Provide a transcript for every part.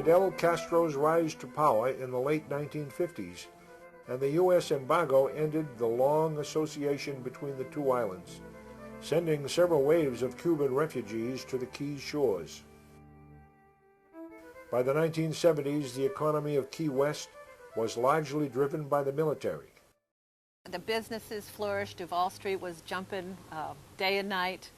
Fidel Castro's rise to power in the late 1950s, and the U.S. embargo ended the long association between the two islands, sending several waves of Cuban refugees to the Keys shores. By the 1970s, the economy of Key West was largely driven by the military. The businesses flourished. Duval Street was jumping day and night.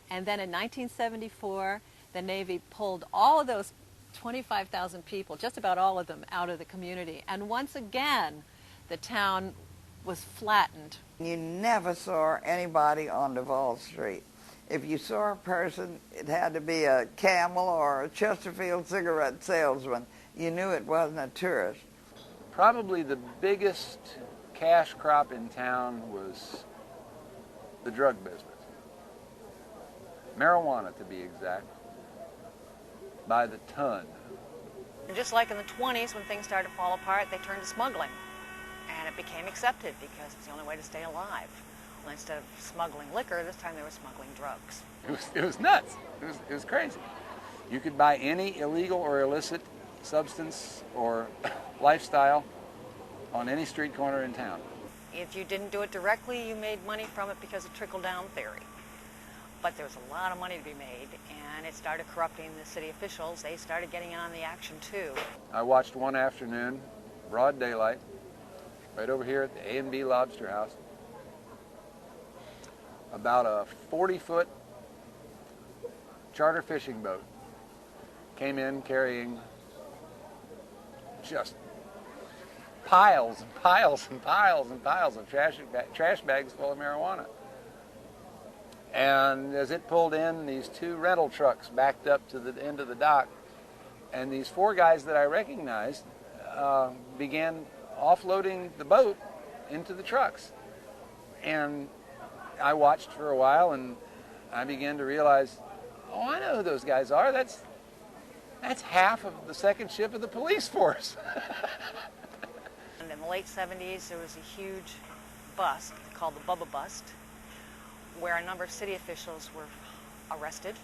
And then in 1974, the Navy pulled all of those 25,000 people, just about all of them, out of the community. And once again, the town was flattened. You never saw anybody on Duval Street. If you saw a person, it had to be a Camel or a Chesterfield cigarette salesman. You knew it wasn't a tourist. Probably the biggest cash crop in town was the drug business. Marijuana, to be exact, by the ton. And just like in the 20s, when things started to fall apart, they turned to smuggling. And it became accepted because it's the only way to stay alive. Well, instead of smuggling liquor, this time they were smuggling drugs. It was nuts. It was crazy. You could buy any illegal or illicit substance or lifestyle on any street corner in town. If you didn't do it directly, you made money from it because of trickle-down theory. But there was a lot of money to be made, and it started corrupting the city officials. They started getting on the action, too. I watched one afternoon, broad daylight, right over here at the A&B Lobster House, about a 40-foot charter fishing boat came in carrying just piles and piles and piles and piles of trash bags full of marijuana. And as it pulled in, these two rental trucks backed up to the end of the dock, and these four guys that I recognized began offloading the boat into the trucks. And I watched for a while, and I began to realize, oh, I know who those guys are. That's half of the second shift of the police force. And in the late 70s, there was a huge bust called the Bubba Bust, where a number of city officials were arrested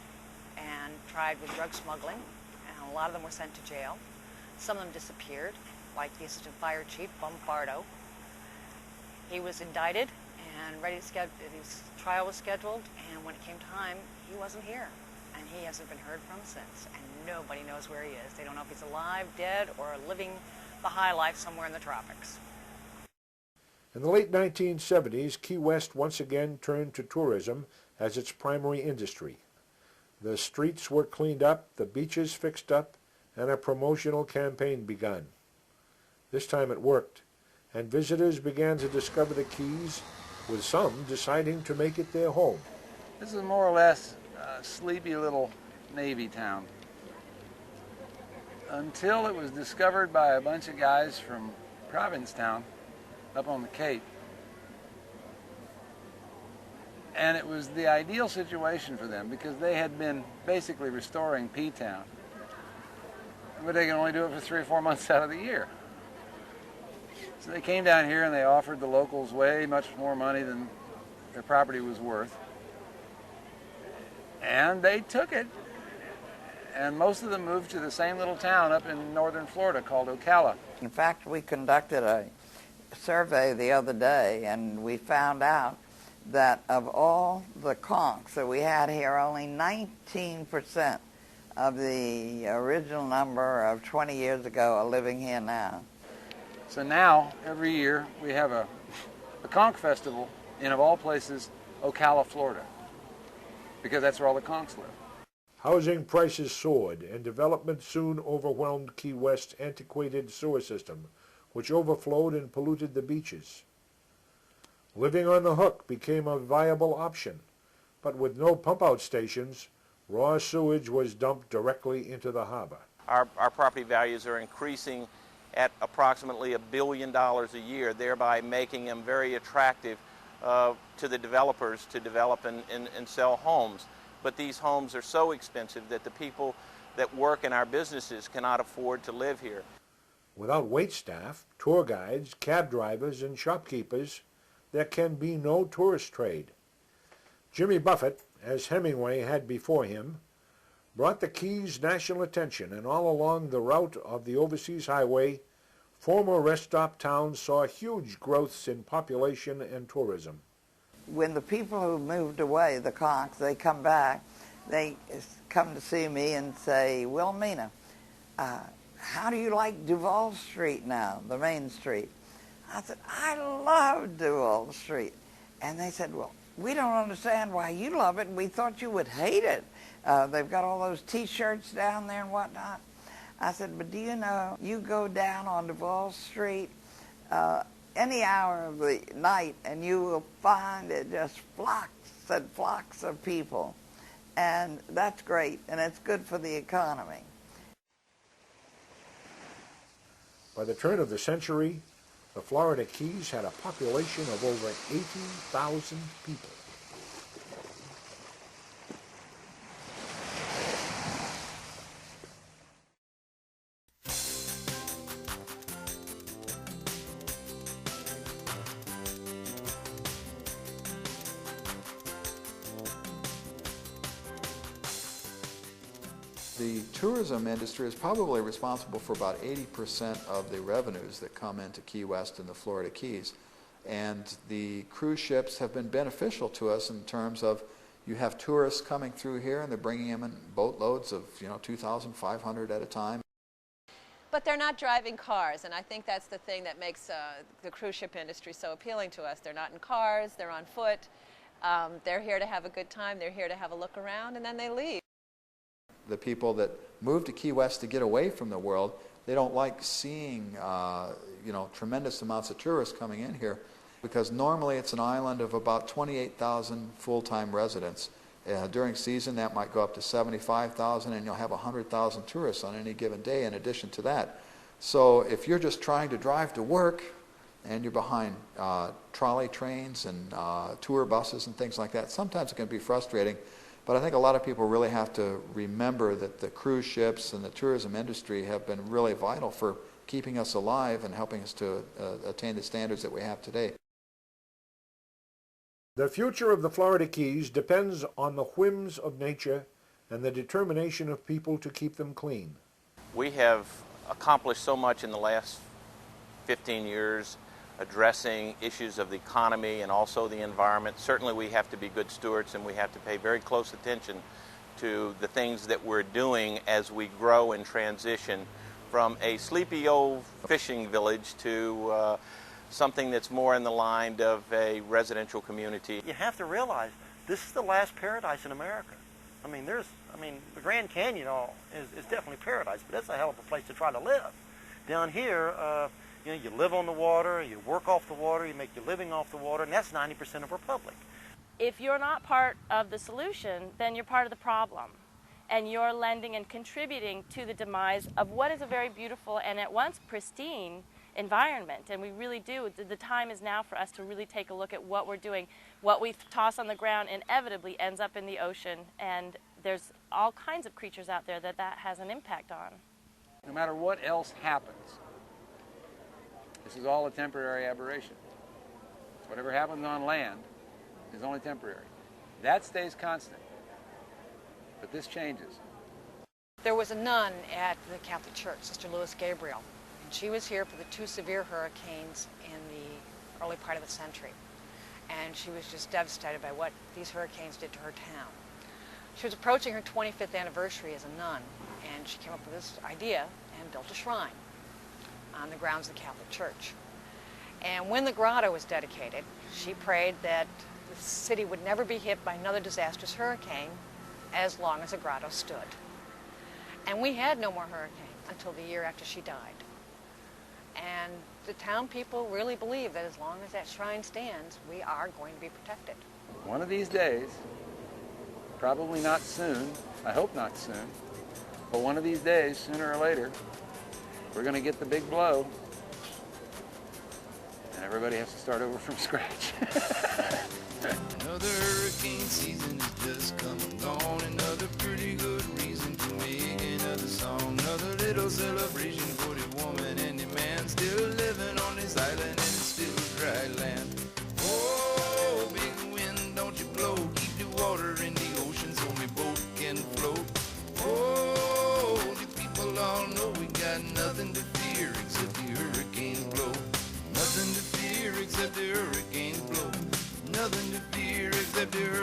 and tried with drug smuggling, and a lot of them were sent to jail. Some of them disappeared, like the assistant fire chief, Bombardo. He was indicted and his trial was scheduled, and when it came time, he wasn't here, and he hasn't been heard from since, and nobody knows where he is. They don't know if he's alive, dead, or living the high life somewhere in the tropics. In the late 1970s, Key West once again turned to tourism as its primary industry. The streets were cleaned up, the beaches fixed up, and a promotional campaign begun. This time it worked, and visitors began to discover the Keys, with some deciding to make it their home. This is more or less a sleepy little Navy town, until it was discovered by a bunch of guys from Provincetown up on the Cape. And it was the ideal situation for them because they had been basically restoring P-Town, but they can only do it for 3 or 4 months out of the year. So they came down here and they offered the locals way much more money than their property was worth. And they took it. And most of them moved to the same little town up in northern Florida called Ocala. In fact, we conducted a survey the other day, and we found out that of all the conchs that we had here, only 19% of the original number of 20 years ago are living here now. So now, every year, we have a conch festival in, of all places, Ocala, Florida, because that's where all the conchs live. Housing prices soared, and development soon overwhelmed Key West's antiquated sewer system, which overflowed and polluted the beaches. Living on the hook became a viable option, but with no pump-out stations, raw sewage was dumped directly into the harbor. Our property values are increasing at approximately $1 billion a year, thereby making them very attractive to the developers to develop and sell homes. But these homes are so expensive that the people that work in our businesses cannot afford to live here. Without wait staff, tour guides, cab drivers, and shopkeepers, there can be no tourist trade. Jimmy Buffett, as Hemingway had before him, brought the Keys national attention, and all along the route of the overseas highway, former rest stop towns saw huge growths in population and tourism. When the people who moved away, the conchs, they come back, they come to see me and say, Wilhelmina, how do you like Duval Street now, the main street? I said, I love Duval Street. And they said, well, we don't understand why you love it, and we thought you would hate it. They've got all those T-shirts down there and whatnot. I said, but do you know, you go down on Duval Street any hour of the night, and you will find it just flocks and flocks of people. And that's great, and it's good for the economy. By the turn of the century, the Florida Keys had a population of over 80,000 people. The tourism industry is probably responsible for about 80% of the revenues that come into Key West and the Florida Keys. And the cruise ships have been beneficial to us in terms of you have tourists coming through here and they're bringing them in boatloads of 2,500 at a time. But they're not driving cars, and I think that's the thing that makes the cruise ship industry so appealing to us. They're not in cars, they're on foot, they're here to have a good time, they're here to have a look around, and then they leave. The people that move to Key West to get away from the world, they don't like seeing tremendous amounts of tourists coming in here, because normally it's an island of about 28,000 full-time residents. During season that might go up to 75,000, and you'll have 100,000 tourists on any given day in addition to that. So if you're just trying to drive to work and you're behind trolley trains and tour buses and things like that, sometimes it can be frustrating. But I think a lot of people really have to remember that the cruise ships and the tourism industry have been really vital for keeping us alive and helping us to attain the standards that we have today. The future of the Florida Keys depends on the whims of nature and the determination of people to keep them clean. We have accomplished so much in the last 15 years addressing issues of the economy and also the environment. Certainly we have to be good stewards, and we have to pay very close attention to the things that we're doing as we grow and transition from a sleepy old fishing village to something that's more in the line of a residential community. You have to realize this is the last paradise in America. I mean, the Grand Canyon is definitely paradise, but that's a hell of a place to try to live. Down here, you live on the water, you work off the water, you make your living off the water, and that's 90% of our public. If you're not part of the solution, then you're part of the problem. And you're lending and contributing to the demise of what is a very beautiful and at once pristine environment. And we really do. The time is now for us to really take a look at what we're doing. What we toss on the ground inevitably ends up in the ocean, and there's all kinds of creatures out there that has an impact on. No matter what else happens, this is all a temporary aberration. Whatever happens on land is only temporary. That stays constant, but this changes. There was a nun at the Catholic Church, Sister Louis Gabriel, and she was here for the 2 severe hurricanes in the early part of the century. And she was just devastated by what these hurricanes did to her town. She was approaching her 25th anniversary as a nun, and she came up with this idea and built a shrine on the grounds of the Catholic Church. And when the grotto was dedicated, she prayed that the city would never be hit by another disastrous hurricane as long as the grotto stood. And we had no more hurricane until the year after she died. And the town people really believe that as long as that shrine stands, we are going to be protected. One of these days, probably not soon, I hope not soon, but one of these days, sooner or later, we're going to get the big blow, and everybody has to start over from scratch. Another hurricane season is just come and gone. Another pretty good reason to make another song. Another little celebration for the woman and the man still living on this island in still dry land. Oh, big wind, don't you blow. Keep the water in the ocean so my boat can float. Oh, stepped her